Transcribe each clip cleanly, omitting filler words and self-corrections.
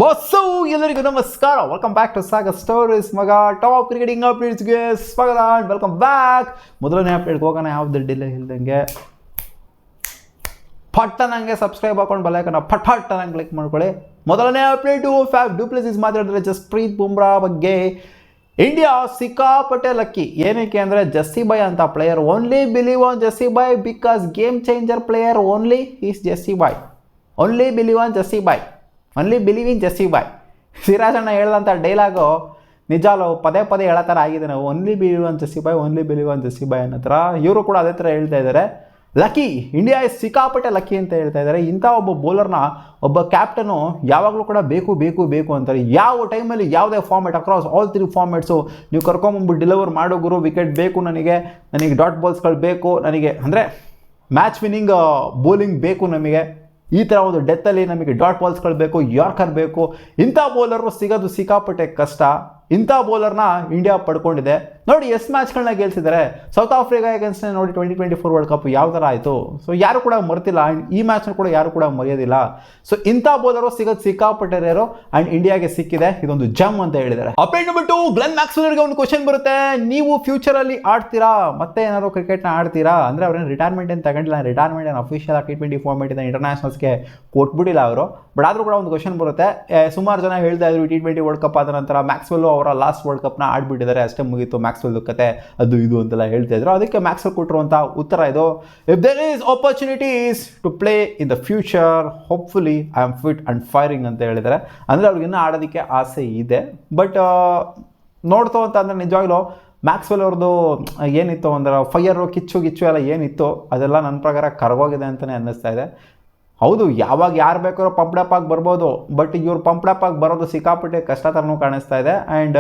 Bus ಎಲ್ಲರಿಗೂ ನಮಸ್ಕಾರ. Welcome back to Sagar stories. ಮಗ ಟಾಪ್ ಕ್ರಿಕೆಟಿಂಗ್ ಅಪ್ಡೇಟ್ಸ್ಗೆ ಸ್ವಾಗತ. Welcome back. ಮೊದಲನೇ ಅಪ್ಡೇಟ್ಗೆ ಹೋಗೋಣ, ಯಾವುದೇ ಡಿಲೇ ಇಲ್ದಂಗೆ ಪಟ್ಟನಂಗೆ ಸಬ್ಸ್ಕ್ರೈಬ್ ಹಾಕೊಂಡು ಬಲೈಕನ್ನ ಪಟ್ಟನಂಗೆ ಕ್ಲಿಕ್ ಮಾಡ್ಕೊಳ್ಳಿ. ಮೊದಲನೇ ಅಪ್ಡೇಟು ಫ್ಯಾಬ್ ಡು ಪ್ಲೇಸಿಸ್ ಮಾತಾಡಿದ್ರೆ ಜಸ್ಪ್ರೀತ್ ಬುಮ್ರಾ ಬಗ್ಗೆ. ಇಂಡಿಯಾ ಸಿಕ್ಕಾಪಟ್ಟೆ ಲಕ್ಕಿ. ಏನಕ್ಕೆ ಅಂದರೆ ಜಸ್ಸಿ ಬಾಯ್ ಅಂತ player. Only believe on Jassi ಬಾಯ್ because game changer player only is Jassi ಬಾಯ್. ಓನ್ಲಿ ಬಿಲೀವ್ ಆನ್ ಜಸ್ಸಿ ಬಾಯ್. ಓನ್ಲಿ ಬಿಲೀವ್ ಇನ್ ಜಸ್ಸಿ ಬಾಯ್. ಸಿರಾಜಣ್ಣ ಹೇಳ್ದಂಥ ಡೈಲಾಗು ನಿಜಾಲು ಪದೇ ಪದೇ ಹೇಳೋ ಥರ ಆಗಿದೆ. ನಾವು ಓನ್ಲಿ ಬಿಲೀವ್ ಆನ್ ಜಸ್ಸಿ ಬಾಯ್, ಓನ್ಲಿ ಬಿಲೀವ್ ಆನ್ ಜಸ್ಸಿ ಬಾಯ್ ಅನ್ನೋ ಥರ ಇವರು ಕೂಡ ಅದೇ ಥರ ಹೇಳ್ತಾ ಇದ್ದಾರೆ. ಲಕ್ಕಿ, ಇಂಡಿಯಾ ಸಿಕ್ಕಾಪಟ್ಟೆ ಲಕ್ಕಿ ಅಂತ ಹೇಳ್ತಾ ಇದ್ದಾರೆ. ಇಂಥ ಒಬ್ಬ ಬೌಲರ್ನ ಒಬ್ಬ ಕ್ಯಾಪ್ಟನು ಯಾವಾಗಲೂ ಕೂಡ ಬೇಕು ಬೇಕು ಬೇಕು ಅಂತಾರೆ. ಯಾವ ಟೈಮಲ್ಲಿ ಯಾವುದೇ ಫಾರ್ಮೆಟ್ ಅಕ್ರಾಸ್ ಆಲ್ 3 ಫಾರ್ಮೆಟ್ಸು ನೀವು ಕರ್ಕೊಂಬಂದ್ಬಿಟ್ಟು ಡೆಲಿವರ್ ಮಾಡೋ ಗುರು. ವಿಕೆಟ್ ಬೇಕು ನನಗೆ ಡಾಟ್ ಬಾಲ್ಸ್ಗಳು ಬೇಕು ನನಗೆ, ಅಂದರೆ ಮ್ಯಾಚ್ ವಿನ್ನಿಂಗ್ ಬೌಲಿಂಗ್ ಬೇಕು ನಮಗೆ. ಈ ಥರ ಒಂದು ಡೆತ್ತಲ್ಲಿ ನಮಗೆ ಡಾಟ್ ಬಾಲ್ಸ್ಗಳು ಬೇಕು, ಯಾರ್ಕರ್ ಬೇಕು. ಇಂಥ ಬೌಲರು ಸಿಗೋದು ಸಿಕ್ಕಾಪಟ್ಟೆ ಕಷ್ಟ. ಇಂಥ ಬೌಲರ್ನ ಇಂಡಿಯಾ ಪಡ್ಕೊಂಡಿದೆ. ನೋಡಿ ಎಷ್ಟು ಮ್ಯಾಚ್ಗಳನ್ನ ಗೆಲ್ಸಿದ್ದಾರೆ. ಸೌತ್ ಆಫ್ರಿಕಾ ಅಗೇನ್ಸ್ಟ್ ನೋಡಿ 2024 ವರ್ಲ್ಡ್ ಕಪ್ ಯಾವ ಥರ ಆಯಿತು. ಸೊ ಯಾರು ಕೂಡ ಮರ್ತಿಲ್ಲ. ಆ್ಯಂಡ್ ಈ ಮ್ಯಾಚ್ನ ಕೂಡ ಯಾರು ಕೂಡ ಮರೆಯೋದಿಲ್ಲ. ಸೊ ಇಂಥ ಬೌಲರು ಸಿಗೋದು ಸಿಕ್ಕಾಪಟ್ಟೆ ರೇರು. ಆ್ಯಂಡ್ ಇಂಡಿಯಾಗೆ ಸಿಕ್ಕಿದೆ, ಇದೊಂದು ಜಮ್ ಅಂತ ಹೇಳಿದ್ದಾರೆ. ಅಪ್ಡೇಟ್ ಬಂದ್ಬಿಟ್ಟು ಗ್ಲೆನ್ ಮ್ಯಾಕ್ಸ್ವೆಲ್ಗೆ ಒಂದು ಕ್ವಶನ್ ಬರುತ್ತೆ. ನೀವು ಫ್ಯೂಚರಲ್ಲಿ ಆಡ್ತೀರಾ, ಮತ್ತೆ ಏನಾದ್ರು ಕ್ರಿಕೆಟ್ನ ಆಡ್ತೀರಾ ಅಂದರೆ ಅವ್ರೇನು ರಿಟೈರ್ಮೆಂಟ್ ಏನು ತಗೊಂಡಿಲ್ಲ. ರಿಟೈರ್ಮೆಂಟ್ ಏನು ಅಫಿಷಿಯಲ್ T20 ಫಾರ್ಮೆಟಿಂದ ಇಂಟರ್ನ್ಯಾಷನಲ್ಸ್ಗೆ ಕೊಟ್ಬಿಟ್ಟಿಲ್ಲ ಅವರು. ಬಟ್ ಆದರೂ ಕೂಡ ಒಂದು ಕ್ವಶನ್ ಬರುತ್ತೆ. ಸುಮಾರು ಜನ ಹೇಳ್ತಾ ಇದ್ರು T20 ವರ್ಲ್ಡ್ ಕಪ್ ಆದ ನಂತರ ಮ್ಯಾಕ್ಸ್ವೆಲ್ ಅವರ ಲಾಸ್ಟ್ ವರ್ಲ್ಡ್ ಕಪ್ನ ಆಡ್ಬಿಟ್ಟಿದ್ದಾರೆ, ಅಷ್ಟೇ ಮುಗೀತು ಮ್ಯಾಕ್ಸ್ವೆಲ್ ಕತೆ, ಅದು ಇದು ಅಂತೆಲ್ಲ ಹೇಳ್ತಾ ಇದ್ರು. ಅದಕ್ಕೆ ಮ್ಯಾಕ್ಸ್ವೆಲ್ ಕೊಟ್ಟಿರುವಂಥ ಉತ್ತರ ಇದು. If there is opportunities to play in the future, hopefully I am fit and firing ಅಂತ ಹೇಳಿದ್ದಾರೆ. ಅಂದರೆ ಅವ್ರಿಗೆ ಇನ್ನೂ ಆಡೋದಕ್ಕೆ ಆಸೆ ಇದೆ. ಬಟ್ ನೋಡ್ತೋ ಅಂತ ಅಂದರೆ ನಿಜವಾಗ್ಲೂ ಮ್ಯಾಕ್ಸ್ವೆಲ್ ಅವ್ರದ್ದು ಏನಿತ್ತು ಅಂದ್ರೆ ಫೈಯರು ಕಿಚ್ಚು ಎಲ್ಲ ಏನಿತ್ತು ಅದೆಲ್ಲ ನನ್ನ ಪ್ರಕಾರ ಕರಗೋಗಿದೆ ಅಂತಲೇ ಅನ್ನಿಸ್ತಾ ಇದೆ. ಹೌದು, ಯಾವಾಗ ಯಾರು ಬೇಕಾದ್ರೂ ಪಂಪ್ಡಪ್ ಆಗಿ ಬರ್ಬೋದು. ಬಟ್ ಇವ್ರು ಪಂಪ್ಡಪ್ ಆಗಿ ಬರೋದು ಸಿಕ್ಕಾಪಟ್ಟೆ ಕಷ್ಟ ಥರನೂ ಕಾಣಿಸ್ತಾ ಇದೆ. ಆ್ಯಂಡ್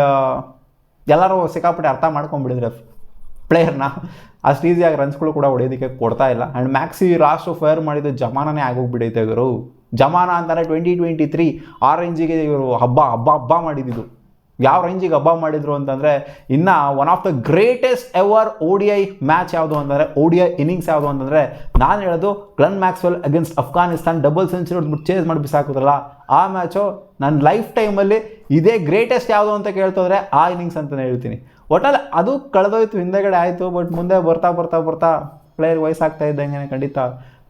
ಎಲ್ಲರೂ ಸಿಕ್ಕಾಪಟ್ಟೆ ಅರ್ಥ ಮಾಡ್ಕೊಂಡ್ಬಿಟ್ಟಿದ್ರೆ ಪ್ಲೇಯರ್ನ. ಅಷ್ಟು ಈಸಿಯಾಗಿ ರನ್ಸ್ಗಳು ಕೂಡ ಹೊಡೆಯೋದಕ್ಕೆ ಕೊಡ್ತಾ ಇಲ್ಲ. ಆ್ಯಂಡ್ ಮ್ಯಾಕ್ಸಿ ಲಾಸ್ಟ್ ಫೈರ್ ಮಾಡಿದ್ದು ಜಮಾನೇ ಆಗೋಗ್ಬಿಡೈತೆ ಇವರು. ಜಮಾನ ಅಂತಾರೆ 2023 ಆ ರೇಂಜಿಗೆ ಇವರು ಹಬ್ಬ ಮಾಡಿದ್ದು. ಯಾವ ರೇಂಜಿಗೆ ಹಬ್ಬ ಮಾಡಿದ್ರು ಅಂತಂದರೆ, ಇನ್ನು one of the greatest ever ODI match ಯಾವುದು ಅಂತಂದರೆ, ODI ಇನ್ನಿಂಗ್ಸ್ ಯಾವುದು ಅಂತಂದರೆ ನಾನು ಹೇಳೋದು Glenn Maxwell against Afghanistan double century ಹೊಡೆದ್ಬಿಟ್ಟು ಚೇಸ್ ಮಾಡಿ ಬಿಸಾಕೋದ್ರಲ್ಲ ಆ ಮ್ಯಾಚು. ನನ್ನ ಲೈಫ್ ಟೈಮಲ್ಲಿ ಇದೇ ಗ್ರೇಟೆಸ್ಟ್ ಯಾವುದು ಅಂತ ಕೇಳ್ತೋದ್ರೆ ಆ ಇನ್ನಿಂಗ್ಸ್ ಅಂತಲೇ ಹೇಳ್ತೀನಿ. ಒಟ್ಟಲ್ಲಿ ಅದು ಕಳೆದೋಯ್ತು, ಹಿಂದೆಗಡೆ ಆಯಿತು. ಬಟ್ ಮುಂದೆ ಬರ್ತಾ ಪ್ಲೇಯರ್ ವಯಸ್ಸಾಗ್ತಾ ಇದ್ದಂಗೆ ಖಂಡಿತ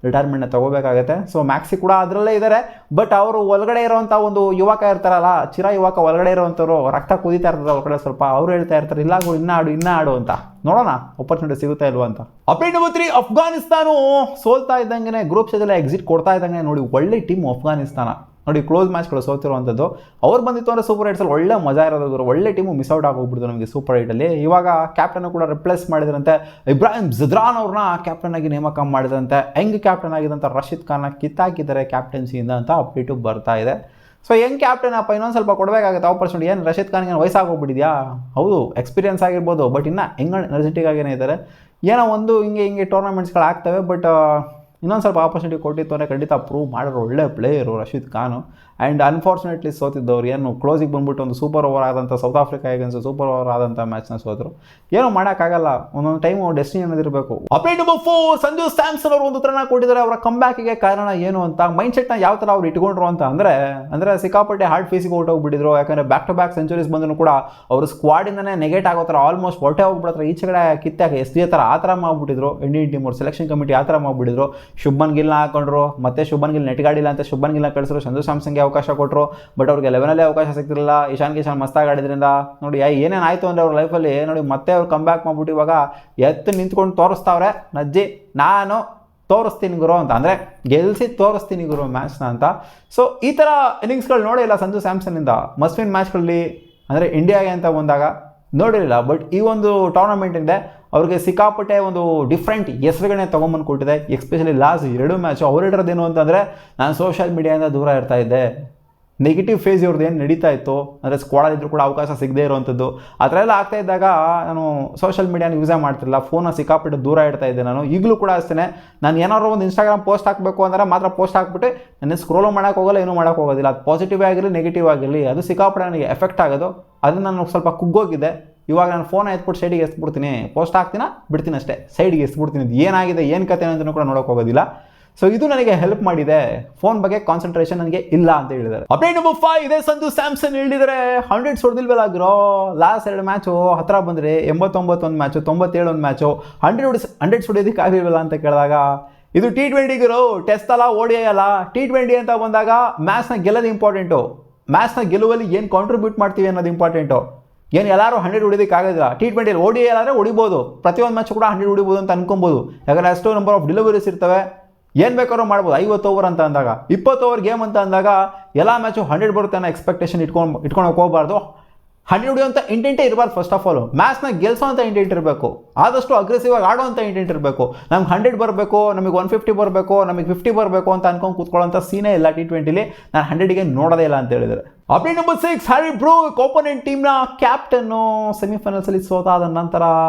ರಿಟೈರ್ಮೆಂಟ್ನ ತೊಗೋಬೇಕಾಗತ್ತೆ. ಸೊ ಮ್ಯಾಕ್ಸಿ ಕೂಡ ಅದರಲ್ಲೇ ಇದ್ದಾರೆ. ಬಟ್ ಅವರು ಒಳಗಡೆ ಇರೋವಂಥ ಒಂದು ಯುವಕ ಇರ್ತಾರಲ್ಲ, ಯುವಕ ಒಳಗಡೆ ಇರೋವಂಥವ್ರು ರಕ್ತ ಕುದೀತಾ ಇರ್ತದೆ ಅವ್ರ ಕಡೆ ಸ್ವಲ್ಪ. ಅವರು ಹೇಳ್ತಾ ಇರ್ತಾರೆ ಇಲ್ಲ ಇನ್ನೂ ಆಡು ಅಂತ. ನೋಡೋಣ ಆಪರ್ಚುನಿಟಿ ಸಿಗುತ್ತಾ ಇಲ್ವಾ ಅಂತ. ಅಪ್ಡೇಟ್ ನಂಬರ್ 3, ಅಫ್ಘಾನಿಸ್ತಾನ ಸೋಲ್ತಾ ಇದ್ದಂಗೆ ಗ್ರೂಪ್ ಸ್ಟೇಜಲ್ಲಿ ಎಕ್ಸಿಟ್ ಕೊಡ್ತಾ ಇದ್ದಂಗೆ ನೋಡಿ ಒಳ್ಳೆ ಟೀಮ್ ಅಫ್ಘಾನಿಸ್ತಾನ. ನೋಡಿ ಕ್ಲೋಸ್ ಮ್ಯಾಚ್ಗಳು ಸೋತಿರುವಂಥದ್ದು. ಅವ್ರು ಬಂದಿತ್ತು ಅಂದರೆ ಸೂಪರ್ ಏಟ್ಸಲ್ಲಿ ಒಳ್ಳೆ ಮಜಾ ಇರೋದು. ಒಳ್ಳೆ ಟೀಮು ಮಿಸ್ ಔಟ್ ಆಗೋಗ್ಬಿಡ್ತು ನಮಗೆ ಸೂಪರ್ ಏಟಲ್ಲಿ. ಇವಾಗ ಕ್ಯಾಪ್ಟನ್ ಕೂಡ ರಿಪ್ಲೇಸ್ ಮಾಡಿದ್ರಂತೆ. ಇಬ್ರಾಹಿಂ ಜಿದ್ರಾನ್ ಅವ್ರನ್ನ ಕ್ಯಾಪ್ಟನ್ ಆಗಿ ನೇಮಕ ಮಾಡಿದ್ರಂತೆ. ಹೆಂಗ್ ಕ್ಯಾಪ್ಟನ್ ಆಗಿದ್ದಂಥ ರಶೀದ್ ಖಾನ್ನ ಕಿತ್ತಾಕಿದ್ದಾರೆ ಕ್ಯಾಪ್ಟನ್ಸಿಯಿಂದ ಅಂತ ಅಪ್ಡೇಟು ಬರ್ತಾ ಇದೆ. ಸೊ ಹೆಂಗೆ ಕ್ಯಾಪ್ಟನ್ ಅಪ್ಪ ಇನ್ನೊಂದು ಸ್ವಲ್ಪ ಕೊಡಬೇಕಾಗುತ್ತೆ ಆಪರ್ಚುನಿಟಿ. ಏನು ರಶೀದ್ ಖಾನ್ಗೆ ವಯಸ್ಸಾಗೋಗ್ಬಿಟ್ಟಿದ್ಯಾ? ಹೌದು, ಎಕ್ಸ್ಪೀರಿಯನ್ಸ್ ಆಗಿರ್ಬೋದು. ಬಟ್ ಇನ್ನು ಹೆಂಗೆ ಎನರ್ಜೆಟಿಕ್ ಆಗೇನೆ ಇದ್ದಾರೆ. ಏನೋ ಒಂದು ಹಿಂಗೆ ಟೂರ್ನಮೆಂಟ್ಸ್ಗಳು ಆಗ್ತವೆ. ಬಟ್ ಇನ್ನೊಂದು ಸ್ವಲ್ಪ ಆಪರ್ಚುನಿಟಿ ಕೊಟ್ಟಿತ್ತು ಅಂದರೆ ಖಂಡಿತ ಪ್ರೂವ್ ಮಾಡಿರೋ ಒಳ್ಳೆ player Rashid Khan. And unfortunately ಸೋತಿದ್ದವ್ರು. ಏನು ಕ್ಲೋಸಿಗೆ ಬಂದ್ಬಿಟ್ಟು ಒಂದು ಸೂಪರ್ ಓವರ್ ಆದಂಥ South Africa against super over ಆದಂಥ ಮ್ಯಾಚ್ನ ಸೋತರು. ಏನೂ ಮಾಡೋಕ್ಕಾಗಲ್ಲ, ಒಂದೊಂದು ಟೈಮು ಡೆಸ್ಟಿನಿ ಅನ್ನೋದಿರಬೇಕು. ಅಪ್ಡೇಟ್ ನಂಬರ್ 4, ಸಂಜು ಸ್ಯಾಮ್ಸನ್ ಅವರು ಒಂದು ಉತ್ತರನ ಕೊಟ್ಟಿದ್ದಾರೆ. ಅವರ ಕಂಬ್ಯಾಕಿಗೆ ಕಾರಣ ಏನು ಅಂತ, ಮೈಂಡ್ ಸೆಟ್ನ ಯಾವ ಥರ ಅವ್ರು ಇಟ್ಕೊಂಡ್ರು ಅಂತ ಅಂದರೆ ಸಿಕ್ಕಾಪಟ್ಟೆ ಹಾರ್ಡ್ ಫೇಸಿಗೆ ಹೊರಟೋಗ್ಬಿಟ್ಟಿದ್ರು. ಯಾಕಂದರೆ ಬ್ಯಾಕ್ ಟು ಬ್ಯಾಕ್ ಸೆಂಚುರೀಸ್ ಬಂದರೂ ಕೂಡ ಅವರು ಸ್ಕ್ವಾಡಿಂದನೇ ನೆಗೆಟ್ ಆಗೋ ಥರ ಆಲ್ಮೋಸ್ಟ್ ಹೊಟ್ಟೆ ಹೋಗ್ಬಿಡ್ತಾರೆ. ಈಚೆಗಡೆ ಕಿತ್ತಾಗ SJ ಥರ ಆ ಥರ ಮಾಡಿಬಿಟ್ಟಿದ್ರು. ಇಂಡಿಯನ್ ಟೀಮ್ ಅವ್ರು ಸೆಲೆಕ್ಷನ್ ಕಮಿಟಿ ಆ ಥರ ಮಾಡಿಬಿಟ್ಟಿದ್ರು. ಶುಭ್ಮನ್ ಗಿಲ್ನ ಹಾಕೊಂಡ್ರು. ಮತ್ತೆ ಶುಭ್ಮನ್ ಗಿಲ್ ನೆಟ್ಗಾಡಿಲ್ಲ ಅಂತ ಶುಭ್ಮನ್ ಗಿಲ್ನ ಕಳಿಸಿದ್ರು. ಸಂಜು ಸ್ಯಾಮ್ಸನ್ಗೆ ಅವಕಾಶ ಕೊಟ್ಟರು. ಬಟ್ ಅವ್ರಿಗೆ 11 ಅವಕಾಶ ಸಿಗ್ತಿರಲಿಲ್ಲ. ಇಶಾನ್ ಮಸ್ತಾಗಿ ಆಡಿದ್ರಿಂದ ನೋಡಿ ಏನೇನಾಯಿತು ಅಂದರೆ ಅವ್ರ ಲೈಫಲ್ಲಿ ನೋಡಿ ಮತ್ತೆ ಅವ್ರು ಕಮ್ ಬ್ಯಾಕ್ ಮಾಡ್ಬಿಟ್ಟು ಇವಾಗ ಎತ್ತು ನಿಂತ್ಕೊಂಡು ತೋರಿಸ್ತಾವ್ರೆ. ನಜ್ಜಿ ನಾನು ತೋರಿಸ್ತೀನಿ ಗುರು ಅಂತ, ಅಂದರೆ ಗೆಲ್ಸಿ ತೋರಿಸ್ತೀನಿ ಗುರು ಮ್ಯಾಚ್ನ ಅಂತ. ಸೊ ಈ ಥರ ಇನ್ನಿಂಗ್ಸ್ಗಳು ನೋಡಿಲ್ಲ ಸಂಜು ಸ್ಯಾಮ್ಸನ್ನಿಂದ. ಮಸ್ವಿನ್ ಮ್ಯಾಚ್ಗಳಲ್ಲಿ ಅಂದರೆ ಇಂಡಿಯಾಗೆ ಅಂತ ಬಂದಾಗ ನೋಡಿರಲಿಲ್ಲ. ಬಟ್ ಈ ಒಂದು ಟೂರ್ನಮೆಂಟಿಂದ ಅವ್ರಿಗೆ ಸಿಕ್ಕಾಪಟ್ಟೆ ಒಂದು ಡಿಫ್ರೆಂಟ್ ಹೆಸರುಗಳನ್ನೇ ತೊಗೊಂಬಂದು ಕೊಟ್ಟಿದೆ. ಎಸ್ಪೆಷಲಿ ಲಾಸ್ಟ್ 2 ಮ್ಯಾಚು ಅವ್ರು ಇಡೋದೇನು ಅಂತಂದರೆ, ನಾನು ಸೋಷಿಯಲ್ ಮೀಡಿಯಾದಿಂದ ದೂರ ಇರ್ತಾ ಇದ್ದೆ. ನೆಗೆಟಿವ್ ಫೇಸ್ ಇವ್ರದ್ದು ಏನು ನಡೀತಾ ಇತ್ತು ಅಂದರೆ ಸ್ಕ್ವಾಡಲ್ಲಿದ್ದರೂ ಕೂಡ ಅವಕಾಶ ಸಿಗದೇ ಇರೋವಂಥದ್ದು ಆ ಥರ ಎಲ್ಲ ಆಗ್ತಾ ಇದ್ದಾಗ ನಾನು ಸೋಷಿಯಲ್ ಮೀಡಿಯಾನ ಯೂಸೇ ಮಾಡ್ತಿರಲಿಲ್ಲ. ಫೋನ ಸಿಕ್ಕಾಪಟ್ಟೆ ದೂರ ಇಡ್ತಾ ಇದ್ದೆ ನಾನು. ಈಗಲೂ ಕೂಡ ಅಷ್ಟೇ. ನಾನು ಏನಾದ್ರು ಒಂದು ಇನ್ಸ್ಟಾಗ್ರಾಮ್ ಪೋಸ್ಟ್ ಹಾಕಬೇಕು ಅಂದರೆ ಮಾತ್ರ ಪೋಸ್ಟ್ ಹಾಕ್ಬಿಟ್ಟು ನನ್ನ ಸ್ಕ್ರೋಲ್ ಮಾಡೋಕ್ಕೆ ಹೋಗಲ್ಲ, ಏನೂ ಮಾಡೋಕ್ಕೆ ಹೋಗೋದಿಲ್ಲ. ಅದು ಪಾಸಿಟಿವ್ ಆಗಿರಲಿ ನೆಗೆಟಿವ್ ಆಗಿರಲಿ ಅದು ಸಿಕ್ಕಾಪಟ್ಟೆ ನನಗೆ ಎಫೆಕ್ಟ್ ಆಗೋದು. ಅದನ್ನು ನಾನು ಸ್ವಲ್ಪ ಕುಗ್ಗೋಗಿದೆ. ಇವಾಗ ನಾನು ಫೋನ್ ಎತ್ಬಿಟ್ಟು ಸೈಡಿಗೆ ಎಸ್ಬಿಡ್ತೀನಿ, ಪೋಸ್ಟ್ ಹಾಕ್ತೀನ ಬಿಡ್ತೀನಿ ಅಷ್ಟೇ, ಸೈಡಿಗೆ ಎಸ್ಬಿಡ್ತೀನಿ. ಏನಾಗಿದೆ ಏನು ಕತೆ ಅಂತಲೂ ಕೂಡ ನೋಡೋಕೆ ಹೋಗೋದಿಲ್ಲ. ಸೊ ಇದು ನನಗೆ ಹೆಲ್ಪ್ ಮಾಡಿದೆ, ಫೋನ್ ಬಗ್ಗೆ ಕಾನ್ಸಂಟ್ರೇಷನ್ ನನಗೆ ಇಲ್ಲ ಅಂತ ಹೇಳಿದ್ದಾರೆ. ಅಪ್ಡೇಟ್ ನಂಬರ್ 5 ಇದೆ. ಸಂಜು ಸ್ಯಾಮ್ಸನ್ ಹೇಳಿದರೆ 100 ಹೊಡೆದಿಲ್ವಲ್ಲ ಗುರು, ಲಾಸ್ಟ್ 2 ಮ್ಯಾಚು ಹತ್ರ ಬಂದರೆ 89 ಒಂದು ಮ್ಯಾಚು, 97 ಒಂದು ಮ್ಯಾಚು, 100 ಹೊಡೆಯೋದಕ್ಕೆ ಆಗಿಲ್ವಲ್ಲ ಅಂತ ಕೇಳಿದಾಗ ಇದು T20 ಗುರು, ಟೆಸ್ಟ್ ಅಲ್ಲ, ODI ಅಲ್ಲ. T20 ಅಂತ ಬಂದಾಗ ಮ್ಯಾಚ್ನ ಗೆಲ್ಲೋದು ಇಂಪಾರ್ಟೆಂಟು, ಮ್ಯಾಚ್ನ ಗೆಲ್ಲುವಲ್ಲಿ ಏನು ಕಾಂಟ್ರಿಬ್ಯೂಟ್ ಮಾಡ್ತೀವಿ ಅನ್ನೋದು ಇಂಪಾರ್ಟೆಂಟು. ಏನು ಎಲ್ಲರೂ 100 ಹೊಡಿಯೋದಕ್ಕೆ ಆಗೋದಿಲ್ಲ. T20 ODI ಆದರೆ ಹೊಡಿಬೋದು, ಪ್ರತಿಯೊಂದು ಮ್ಯಾಚ್ ಕೂಡ 100 ಹೊಡಿಬೋದು ಅಂತ ಅನ್ಕೊಬೋದು. ಯಾಕಂದರೆ ಅಷ್ಟು ನಂಬರ್ ಆಫ್ ಡೆಲಿವರೀಸ್ ಇರ್ತವೆ, ಏನು ಬೇಕಾದ್ರೂ ಮಾಡ್ಬೋದು. 50 ಓವರ್ ಅಂತ ಅಂದಾಗ, 20 ಓವರ್ ಗೇಮ್ ಅಂತ ಅಂದಾಗ ಎಲ್ಲ ಮ್ಯಾಚು 100 ಬರುತ್ತೆ ಅನ್ನೋ ಎಕ್ಸ್ಪೆಕ್ಟೇಷನ್ ಇಟ್ಕೊಂಡು ಹೋಗಬಾರ್ದು. 100 ಹೊಡಿಯೋಂಥ ಇಂಟೆಂಟೇ ಇರಬಾರ್ದು. ಫಸ್ಟ್ ಆಫ್ ಆಲ್ ಮ್ಯಾಚ್ನ ಗೆಲ್ಸೋಂಥ ಇಂಟೆಂಟ್ ಇರಬೇಕು, ಆದಷ್ಟು ಅಗ್ರೆಸಿವ್ ಆಗಿ ಆಡೋವಂಥ ಇಂಟೆಂಟ್ ಇರಬೇಕು. ನಮ್ಗೆ 100 ಬರಬೇಕು, ನಮಗೆ 150 ಬರಬೇಕು, ನಮಗೆ 50 ಬರಬೇಕು ಅಂತ ಅನ್ಕೊಂಡು ಕೂತ್ಕೊಳ್ಳೋಂಥ ಸೀನೇ ಇಲ್ಲ T20ಲಿ. ನಾನು 100ಗೆ ನೋಡೋದೇ ಇಲ್ಲ ಅಂತ ಹೇಳಿದರೆ. Update number 6, Harry Brook opponent ಟೀಮ್ನ ಕ್ಯಾಪ್ಟನ್ನು ಸೆಮಿಫೈನಲ್ಸಲ್ಲಿ ಸೋತಾದ ನಂತರ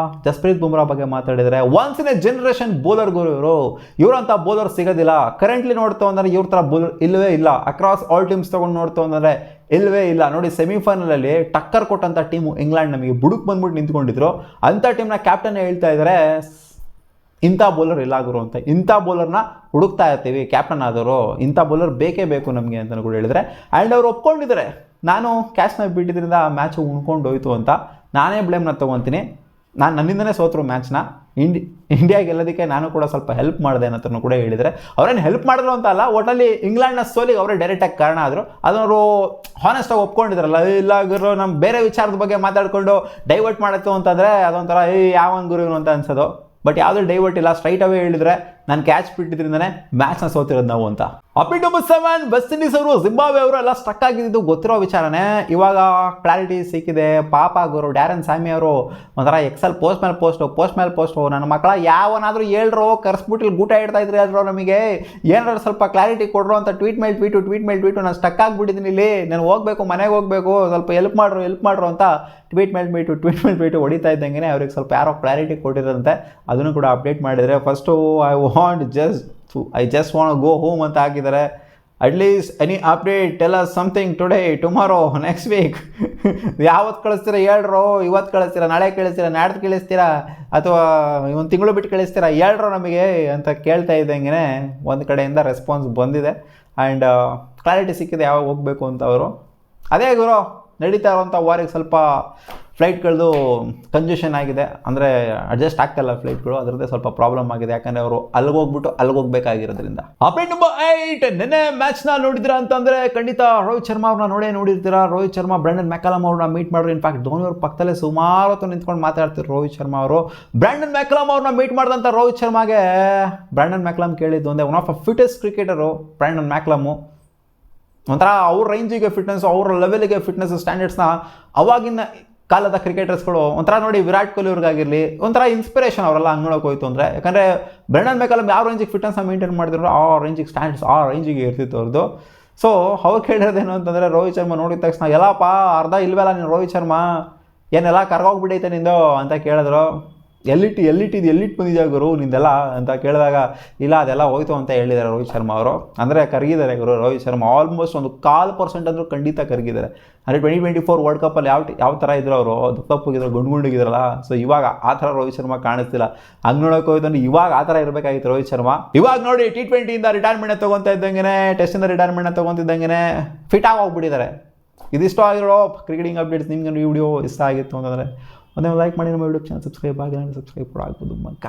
ಜಸ್ಪ್ರೀತ್ ಬುಮ್ರಾ ಬಗ್ಗೆ ಮಾತಾಡಿದರೆ, once in a generation bowler ಗುರು ಇವರಂಥ ಬೌಲರ್ ಸಿಗೋದಿಲ್ಲ. ಕರೆಂಟ್ಲಿ ನೋಡ್ತಾ ಅಂದರೆ ಇವ್ರ ಥರ ಬೌಲರ್ ಇಲ್ಲವೇ ಇಲ್ಲ. ಅಕ್ರಾಸ್ ಆಲ್ ಟೀಮ್ಸ್ ತೊಗೊಂಡು ನೋಡ್ತಾ ಅಂದರೆ ಇಲ್ಲವೇ ಇಲ್ಲ. ನೋಡಿ, ಸೆಮಿಫೈನಲಲ್ಲಿ ಟಕ್ಕರ್ ಕೊಟ್ಟಂಥ ಟೀಮು ಇಂಗ್ಲೆಂಡ್ ನಮಗೆ ಬುಡುಕ್ ಬಂದ್ಬಿಟ್ಟು ನಿಂತ್ಕೊಂಡಿದ್ರು. ಅಂಥ ಟೀಮ್ನ ಕ್ಯಾಪ್ಟನ್ ಹೇಳ್ತಾ ಇದ್ದಾರೆ ಇಂಥ ಬೌಲರ್ ಇಲ್ಲ ಗುರು ಅಂತ. ಇಂಥ ಬೌಲರ್ನ ಹುಡುಕ್ತಾ ಇರ್ತೀವಿ ಕ್ಯಾಪ್ಟನ್ ಆದವರು, ಇಂಥ ಬೌಲರ್ ಬೇಕೇ ಬೇಕು ನಮಗೆ ಅಂತ ಕೂಡ ಹೇಳಿದರೆ. ಆ್ಯಂಡ್ ಅವರು ಒಪ್ಕೊಂಡಿದ್ದಾರೆ, ನಾನು ಕ್ಯಾಚ್ನ ಬಿಟ್ಟಿದ್ದರಿಂದ ಮ್ಯಾಚು ಉಣ್ಕೊಂಡು ಹೋಯ್ತು ಅಂತ. ನಾನೇ ಬ್ಲೇಮ್ನ ತೊಗೊತೀನಿ, ನನ್ನಿಂದನೇ ಸೋತರು ಮ್ಯಾಚ್ನ. ಇಂಡಿಯಾ ಗೆಲ್ಲೋದಕ್ಕೆ ನಾನು ಕೂಡ ಸ್ವಲ್ಪ ಹೆಲ್ಪ್ ಮಾಡಿದೆ ಅನ್ನೋದನ್ನು ಕೂಡ ಹೇಳಿದರೆ. ಅವರೇನು ಹೆಲ್ಪ್ ಮಾಡಿದ್ರು ಅಂತ ಅಲ್ಲ, ಒಟ್ಟಲ್ಲಿ ಇಂಗ್ಲೆಂಡ್ನ ಸೋಲಿಗೆ ಅವರೇ ಡೈರೆಕ್ಟಾಗಿ ಕಾರಣ ಆದರು. ಅದವರು ಹಾನೆಸ್ಟಾಗಿ ಒಪ್ಕೊಂಡಿದ್ರಲ್ಲ. ಇಲ್ಲ ಗುರು, ನಮ್ಮ ಬೇರೆ ವಿಚಾರದ ಬಗ್ಗೆ ಮಾತಾಡಿಕೊಂಡು ಡೈವರ್ಟ್ ಮಾಡಿತ್ತು ಅಂತಂದರೆ ಅದೊಂಥರ ಯಾವನ್ ಗುರು ಅಂತ ಅನ್ಸೋದು. ಬಟ್ ಯಾವುದೇ ಡೈವರ್ಟ್ ಇಲ್ಲ, ಸ್ಟ್ರೈಟ್ ಅವೇ ಹೇಳಿದರೆ ನಾನು ಕ್ಯಾಚ್ ಬಿಟ್ಟಿದ್ರಿಂದನೇ ಮ್ಯಾಚ್ನ ಸೋತಿರೋದು ನಾವು ಅಂತ. ಅಪ್ಡೇಟ್ ನಂಬರ್ 7, ವೆಸ್ಟ್ ಇಂಡೀಸ್ ಅವರು ಜಿಂಬಾಬ್ವೆ ಅವರು ಎಲ್ಲ ಸ್ಟಕ್ ಆಗಿದ್ದು ಗೊತ್ತಿರೋ ವಿಚಾರನೇ. ಇವಾಗ ಕ್ಲಾರಿಟಿ ಸಿಕ್ಕಿದೆ. ಪಾಪ ಗುರು ಡ್ಯಾರನ್ ಸ್ಯಾಮಿ ಅವರು ಒಂಥರ ಎಕ್ಸೆಲ್ ಪೋಸ್ಟ್ ಮೇಲೆ ಪೋಸ್ಟು ನನ್ನ ಮಕ್ಕಳ ಯಾವನಾದರೂ ಹೇಳ್ರೋ, ಕರ್ಸ್ಬಿಟ್ಟು ಗೂಟ ಇಡ್ತಾ ಇದ್ರಿ ಅಲ್ರೋ, ನಮಗೆ ಏನಾದ್ರು ಸ್ವಲ್ಪ ಕ್ಲಾರಿಟಿ ಕೊಡ್ರೋ ಅಂತ ಟ್ವೀಟ್ ಮೇಲೆ ಟ್ವೀಟು ನಾನು ಸ್ಟಕ್ ಆಗಿಬಿಟ್ಟಿದ್ದೀನಿ ಇಲ್ಲಿ, ನಾನು ಹೋಗಬೇಕು, ಮನೆಗೆ ಹೋಗಬೇಕು, ಸ್ವಲ್ಪ ಹೆಲ್ಪ್ ಮಾಡ್ರು ಅಂತ ಟ್ವೀಟ್ ಮೇಲೆ ಟ್ವೀಟು ಹೊಡಿತಾ ಇದ್ದಂಗೆ ಅವ್ರಿಗೆ ಸ್ವಲ್ಪ ಯಾರೋ ಕ್ಲಾರಿಟಿ ಕೊಟ್ಟಿರೋದಂತೆ. ಅದನ್ನು ಕೂಡ ಅಪ್ಡೇಟ್ ಮಾಡಿದರೆ. First I just want go home ಅಂತ ಹಾಕಿದ್ದಾರೆ. At least any update tell us something today, tomorrow, next week. ಯಾವತ್ತು ಕಳಿಸ್ತೀರಾ ಹೇಳ್ರೋ, ಇವತ್ತು ಕಳಿಸ್ತೀರಾ, ನಾಳೆ ಕಳಿಸ್ತೀರಾ, ನಾಡ್ದು ಕಳಿಸ್ತೀರಾ, ಅಥವಾ ಒಂದು ತಿಂಗಳು ಬಿಟ್ಟು ಕಳಿಸ್ತೀರಾ, ಹೇಳ್ರೋ ನಮಗೆ ಅಂತ ಕೇಳ್ತಾ ಇದ್ದಂಗೆ ಒಂದು ಕಡೆಯಿಂದ ರೆಸ್ಪಾನ್ಸ್ ಬಂದಿದೆ. ಆ್ಯಂಡ್ ಕ್ಲಾರಿಟಿ ಸಿಕ್ಕಿದೆ ಯಾವಾಗ ಹೋಗಬೇಕು ಅಂತ ಅವರು. ಅದೇ ಗುರು ನಡೀತಾ ಇರೋಂಥ ವಾರಿಗೆ ಸ್ವಲ್ಪ ಫ್ಲೈಟ್ಗಳದ್ದು ಕಂಜೆಷನ್ ಆಗಿದೆ, ಅಂದರೆ ಅಡ್ಜಸ್ಟ್ ಆಗ್ತಾಯಿಲ್ಲ ಫ್ಲೈಟ್ಗಳು, ಅದರದ್ದೇ ಸ್ವಲ್ಪ ಪ್ರಾಬ್ಲಮ್ ಆಗಿದೆ. ಯಾಕಂದರೆ ಅವರು ಅಲ್ಲಿಗೆ ಹೋಗಬೇಕಾಗಿರೋದ್ರಿಂದ. ಅಪ್ಡೇಟ್ ನಂಬರ್ 8, ನೆನ್ನೆ ಮ್ಯಾಚ್ನ ನೋಡಿದ್ದೀರಾ ಅಂತಂದರೆ ಖಂಡಿತ ರೋಹಿತ್ ಶರ್ಮಾ ಅವ್ರನ್ನ ನೋಡಿರ್ತೀರಾ. ರೋಹಿತ್ ಶರ್ಮಾ ಬ್ರ್ಯಾಂಡನ್ ಮ್ಯಾಕಲಮ್ ಅವ್ರನ್ನ ಮೀಟ್ ಮಾಡಿದ್ರು. ಇನ್ಫ್ಯಾಕ್ಟ್ ಧೋನಿ ಅವ್ರ ಪಕ್ಕದಲ್ಲೇ ಸುಮಾರು ಹೊತ್ತು ನಿಂತ್ಕೊಂಡು ಮಾತಾಡ್ತಿದ್ರು ರೋಹಿತ್ ಶರ್ಮಾ ಅವರು. ಬ್ರ್ಯಾಂಡನ್ ಮ್ಯಾಕಲಮ್ ಅವ್ರನ್ನ ಮೀಟ್ ಮಾಡಿದಂಥ ರೋಹಿತ್ ಶರ್ಮಾಗೆ ಬ್ರ್ಯಾಂಡನ್ ಮ್ಯಾಕಲಮ್ ಕೇಳಿದ್ದು ಒಂದೇ, one of a fittest cricketer Brendon McCullum. ಒಂಥರ ಅವ್ರ ರೇಂಜಿಗೆ ಫಿಟ್ನೆಸ್, ಅವ್ರ ಲೆವೆಲಿಗೆ ಫಿಟ್ನೆಸ್ ಸ್ಟ್ಯಾಂಡರ್ಡ್ಸ್ನ ಅವಾಗಿನ ಕಾಲದ ಕ್ರಿಕೆಟರ್ಸ್ಗಳು ಒಂಥರ ನೋಡಿ, ವಿರಾಟ್ ಕೊಹ್ಲಿ ಅವ್ರಿಗಾಗಿರಲಿ ಒಂಥರ ಇನ್ಸ್ಪಿರೇಷನ್ ಅವರೆಲ್ಲ ಹಂಗೆ ನೋಡೋಕೆ ಹೋಯ್ತು ಅಂದರೆ. ಯಾಕಂದರೆ ಬ್ರೆಂಡನ್ ಮ್ಯಾಕಲಮ್ ಯಾವ ರೇಂಜಿಗೆ ಫಿಟ್ನೆಸ್ನ ಮೇಂಟೈನ್ ಮಾಡಿದ್ರು ಆ ರೇಂಜಿಗೆ ಸ್ಟ್ಯಾಂಡರ್ಡ್ಸ್ ಆ ರೇಂಜಿಗೆ ಇರ್ತಿತ್ತು ಅವ್ರದ್ದು. ಸೊ ಅವ್ರು ಕೇಳಿರೋದೇನು ಅಂತಂದರೆ, ರೋಹಿತ್ ಶರ್ಮಾ ನೋಡಿದ ತಕ್ಷಣ ಎಲ್ಲಪ್ಪ ಅರ್ಧ ಇಲ್ವಲ್ಲ ನೀನು ರೋಹಿತ್ ಶರ್ಮಾ, ಏನೆಲ್ಲ ಕರ್ಗೋಗ್ಬಿಟ್ಟೈತೆ ನಿಂದು ಅಂತ ಕೇಳಿದ್ರು. ಎಲ್ಲಿಟ್ಟು ಬಂದಿದ್ಯಾ ಗುರು ನಿಂದೆಲ್ಲ ಅಂತ ಕೇಳಿದಾಗ, ಇಲ್ಲ ಅದೆಲ್ಲ ಹೋಯ್ತು ಅಂತ ಹೇಳಿದ್ದಾರೆ ರೋಹಿತ್ ಶರ್ಮಾ ಅವರು. ಅಂದರೆ ಕರಗಿದ್ದಾರೆ ಗುರು ರೋಹಿತ್ ಶರ್ಮಾ, ಆಲ್ಮೋಸ್ಟ್ ಒಂದು 1% ಅಂದರೂ ಖಂಡಿತ ಕರಗಿದ್ದಾರೆ. ಅಂದರೆ 2024 ವರ್ಲ್ಡ್ ಕಪ್ಪಲ್ಲಿ ಯಾವ ಥರ ಇದ್ರು ಅವರು, ದುಪ್ಪಗಿದ್ರು, ಗುಂಡಿಗಿದ್ರಲ್ಲ. ಸೊ ಇವಾಗ ಆ ಥರ ರೋಹಿತ್ ಶರ್ಮಾ ಕಾಣಿಸ್ತಿಲ್ಲ. ಹಂಗೆ ನೋಡೋಕೆ ಹೋಯ್ತು ಅಂದರೆ ಇವಾಗ ಆ ಥರ ಇರಬೇಕಾಗಿತ್ತು ರೋಹಿತ್ ಶರ್ಮಾ. ಇವಾಗ ನೋಡಿ T20ಇಂದ ರಿಟೈರ್ಮೆಂಟ್ನ ತೊಗೊತಾ ಇದ್ದಂಗೆ, ಟೆಸ್ಟಿಂದ ರಿಟೈರ್ಮೆಂಟ್ನ ತೊಗೊತಿದ್ದಂಗೆ ಫಿಟ್ ಆಗಿ ಹೋಗ್ಬಿಟ್ಟಿದ್ದಾರೆ. ಇದಿಷ್ಟು ಆಗಿರೋ ಕ್ರಿಕೆಟಿಂಗ್ ಅಪ್ಡೇಟ್ಸ್. ನಿಮ್ಗೆ ವಿಡಿಯೋ ಇಷ್ಟ ಆಗಿತ್ತು ಅಂತಂದರೆ ಒಂದೇ ಲೈಕ್ ಮಾಡಿ, ನಮ್ಮ ಯೂಟ್ಯೂಬ್ ಚಾನಲ್ ಸಬ್ಸ್ಕ್ರೈಬ್ ಆಗಿಲ್ಲ ಅಂದರೆ ಸಬ್ಸ್ಕ್ರೈಬ್ ಕೂಡ ಆಗ್ಬೋದು ಮಗ.